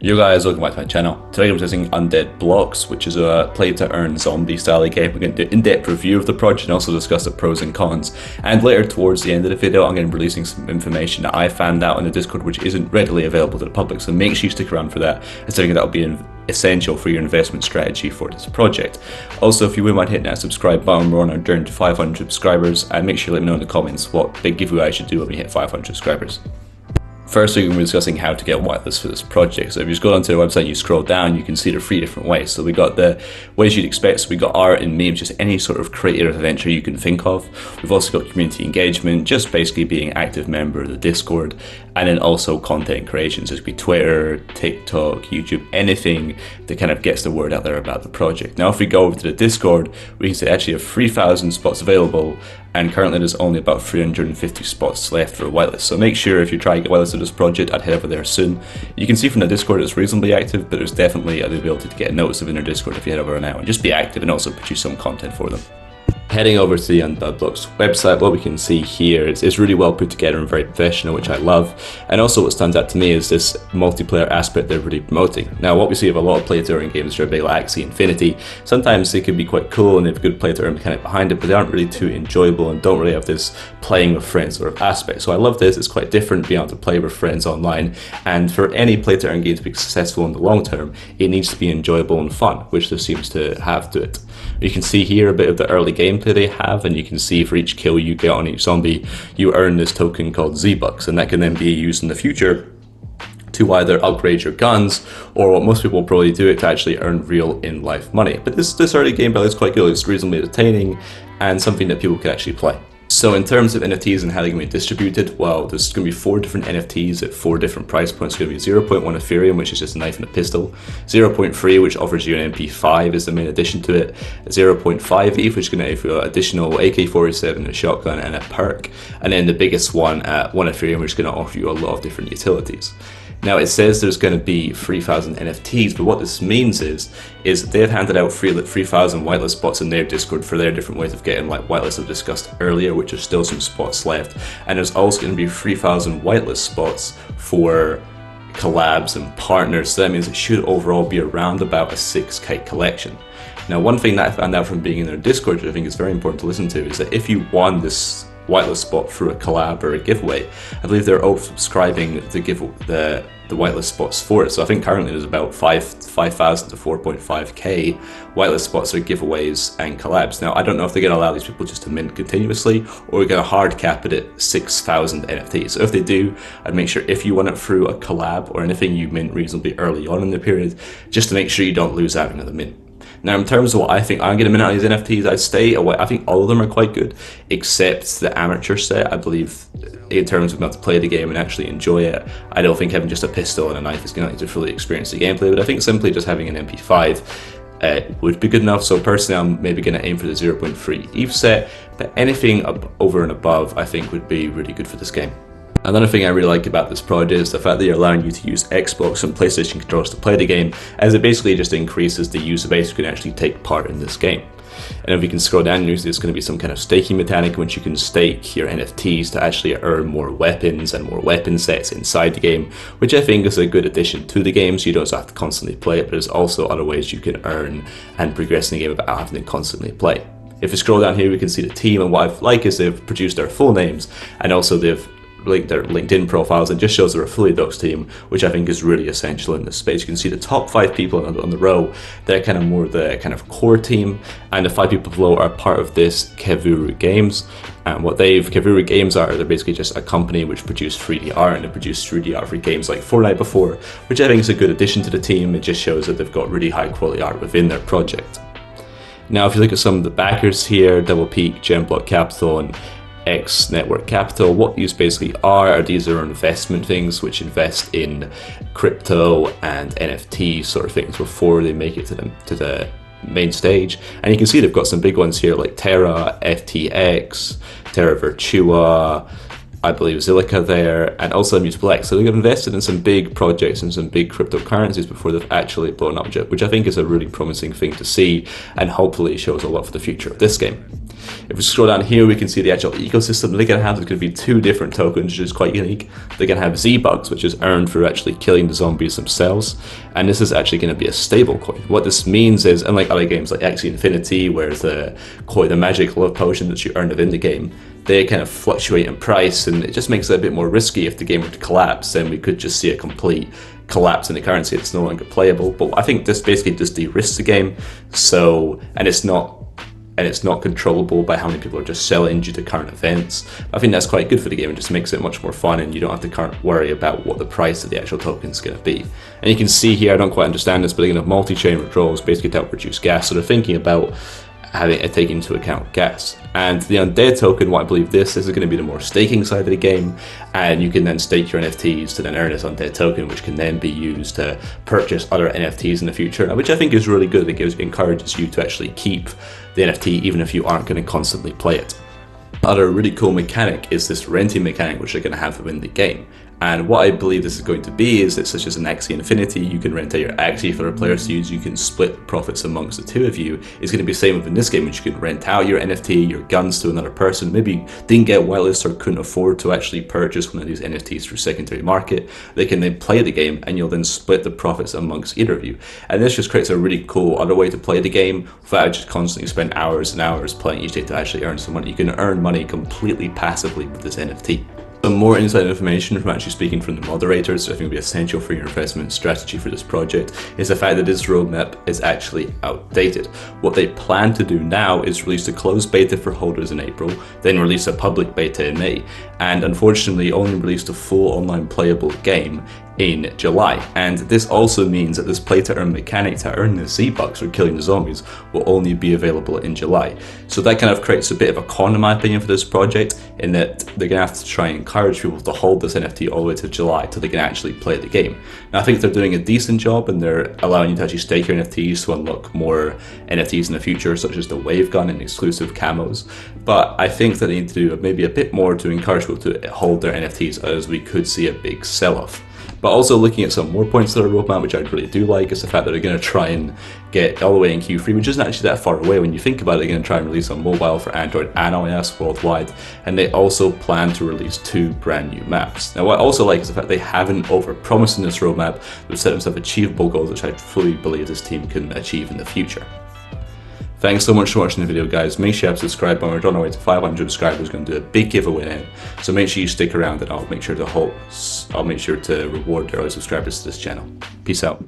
Yo guys, welcome back to my channel. Today I'm discussing Undead Blocks, which is a play-to-earn zombie style game. We're going to do an in-depth review of the project and also discuss the pros and cons. And later towards the end of the video, I'm going to be releasing some information that I found out in the Discord which isn't readily available to the public, so make sure you stick around for that. I think that'll be essential for your investment strategy for this project. Also, if you wouldn't mind hitting that subscribe button, we're on our journey to 500 subscribers, and make sure you let me know in the comments what big giveaway I should do when we hit 500 subscribers. First, we're going to be discussing how to get whitelist for this project. So if you just go onto the website and you scroll down, you can see there are 3 different ways. So we got the ways you'd expect. So we got art and memes, just any sort of creative adventure you can think of. We've also got community engagement, just basically being an active member of the Discord. And then also content creation, so it could be Twitter, TikTok, YouTube, anything that kind of gets the word out there about the project. Now, if we go over to the Discord, we can see actually have 3,000 spots available, and currently there's only about 350 spots left for a whitelist. So make sure if you try to get whitelisted to this project, I'd head over there soon. You can see from the Discord it's reasonably active, but there's definitely the ability to get a notice of in their Discord if you head over now and just be active and also produce some content for them. Heading over to the Undead Blocks website, what we can see here is it's really well put together and very professional, which I love. And also what stands out to me is this multiplayer aspect they're really promoting. Now, what we see of a lot of play-to-earn games which are big like Axie Infinity, sometimes they can be quite cool and they have good play-to-earn mechanic behind it, but they aren't really too enjoyable and don't really have this playing with friends sort of aspect. So I love this. It's quite different being able to play with friends online. And for any play-to-earn game to be successful in the long term, it needs to be enjoyable and fun, which this seems to have to it. You can see here a bit of the early gameplay they have, and you can see for each kill you get on each zombie, you earn this token called Z-Bucks, and that can then be used in the future to either upgrade your guns, or what most people will probably do it to actually earn real in-life money. But this early gameplay is quite good. It's reasonably entertaining and something that people can actually play. So in terms of NFTs and how they're going to be distributed, well, there's going to be 4 different NFTs at 4 different price points. It's going to be 0.1 Ethereum, which is just a knife and a pistol. 0.3, which offers you an MP5 is the main addition to it. 0.5 ETH, which is going to give you an additional AK-47, a shotgun, and a perk. And then the biggest one at 1 Ethereum, which is going to offer you a lot of different utilities. Now, it says there's going to be 3,000 NFTs, but what this means is they've handed out 3,000 whitelist spots in their Discord for their different ways of getting like whitelist I've discussed earlier, which are still some spots left. And there's also going to be 3,000 whitelist spots for collabs and partners. So that means it should overall be around about a 6K collection. Now, one thing that I found out from being in their Discord, which I think is very important to listen to, is that if you won this whitelist spot through a collab or a giveaway, I believe they're all subscribing to give the whitelist spots for it. So I think currently there's about 5,000 to 4.5k whitelist spots or giveaways and collabs. Now, I don't know if they're going to allow these people just to mint continuously, or we're going to hard cap it at 6,000 NFTs. So if they do, I'd make sure if you want it through a collab or anything you mint reasonably early on in the period, just to make sure you don't lose out on the mint. Now, in terms of what I think I'm going to mint out of these NFTs, I'd stay away. I think all of them are quite good, except the amateur set. I believe in terms of being able to play the game and actually enjoy it, I don't think having just a pistol and a knife is going to let you to fully experience the gameplay, but I think simply just having an MP5 would be good enough. So personally, I'm maybe going to aim for the 0.3 ETH set, but anything over and above I think would be really good for this game. Another thing I really like about this project is the fact that you're allowing you to use Xbox and PlayStation controllers to play the game, as it basically just increases the user base who can actually take part in this game. And if we can scroll down, there's going to be some kind of staking mechanic in which you can stake your NFTs to actually earn more weapons and more weapon sets inside the game, which I think is a good addition to the game, so you don't have to constantly play it, but there's also other ways you can earn and progress in the game without having to constantly play. If we scroll down here, we can see the team, and what I like is they've produced their full names, and also they've linked their LinkedIn profiles and just shows their affiliate docs team, which I think is really essential in this space. You can see the top 5 people on the row, they're kind of more the kind of core team, and the 5 people below are part of this Kevuru Games. And what Kevuru Games are, they're basically just a company which produce 3D art, and they produce 3D art for games like Fortnite before, which I think is a good addition to the team. It just shows that they've got really high quality art within their project. Now, if you look at some of the backers here, Double Peak, Gemblock Capital, and X Network Capital, what these basically are these are investment things which invest in crypto and NFT sort of things before they make it to the main stage. And you can see they've got some big ones here like Terra, FTX, Terra Virtua, I believe Zilliqa there, and also Mutable X. So they've invested in some big projects and some big cryptocurrencies before they've actually blown up, which I think is a really promising thing to see, and hopefully shows a lot for the future of this game. If we scroll down here, we can see the actual ecosystem they're going to have. There's going to be 2 different tokens, which is quite unique. They're going to have Z-Bucks, which is earned through actually killing the zombies themselves, and this is actually going to be a stable coin. What this means is, unlike other games like Axie Infinity, where the magic love potion that you earn within the game, they kind of fluctuate in price, and it just makes it a bit more risky. If the game were to collapse, then we could just see a complete collapse in the currency. It's no longer playable. But I think this basically just de-risks the game. And it's not controllable by how many people are just selling due to current events. I think that's quite good for the game. It just makes it much more fun, and you don't have to worry about what the price of the actual token is going to be. And you can see here, I don't quite understand this, but they're going to have multi-chain withdrawals basically to help reduce gas. So they're thinking about taking into account gas. And the Undead token, what I believe this is going to be the more staking side of the game, and you can then stake your NFTs to then earn this Undead token, which can then be used to purchase other NFTs in the future, which I think is really good. It encourages you to actually keep the NFT even if you aren't going to constantly play it. Another really cool mechanic is this renting mechanic, which they're going to have within the game. And what I believe this is going to be is that, such as an Axie Infinity, you can rent out your Axie for other players to use, you can split the profits amongst the 2 of you. It's going to be the same within this game, which you can rent out your NFT, your guns to another person, maybe didn't get whitelisted or couldn't afford to actually purchase one of these NFTs through secondary market. They can then play the game, and you'll then split the profits amongst either of you. And this just creates a really cool other way to play the game without just constantly spend hours and hours playing each day to actually earn some money. You can earn money completely passively with this NFT. Some more inside information from actually speaking from the moderators, I think will be essential for your investment strategy for this project, is the fact that this roadmap is actually outdated. What they plan to do now is release a closed beta for holders in April, then release a public beta in May, and unfortunately only released a full online playable game in July. And this also means that this play to earn mechanic to earn the Z-Bucks or killing the zombies will only be available in July. So that kind of creates a bit of a con, in my opinion, for this project, in that they're going to have to try and encourage people to hold this NFT all the way to July till they can actually play the game. Now I think they're doing a decent job, and they're allowing you to actually stake your NFTs to unlock more NFTs in the future, such as the wave gun and exclusive camos. But I think that they need to do maybe a bit more to encourage people to hold their NFTs, as we could see a big sell-off. But also looking at some more points to the roadmap, which I really do like, is the fact that they're going to try and get all the way in Q3, which isn't actually that far away when you think about it. They're going to try and release on mobile for Android and iOS worldwide, and they also plan to release 2 brand new maps. Now what I also like is the fact they haven't overpromised in this roadmap. They've set themselves achievable goals, which I fully believe this team can achieve in the future. Thanks so much for watching the video, guys. Make sure you have subscribed. When we're on our way to 500 subscribers, we're going to do a big giveaway now. So make sure you stick around, and I'll make sure to reward the early subscribers to this channel. Peace out.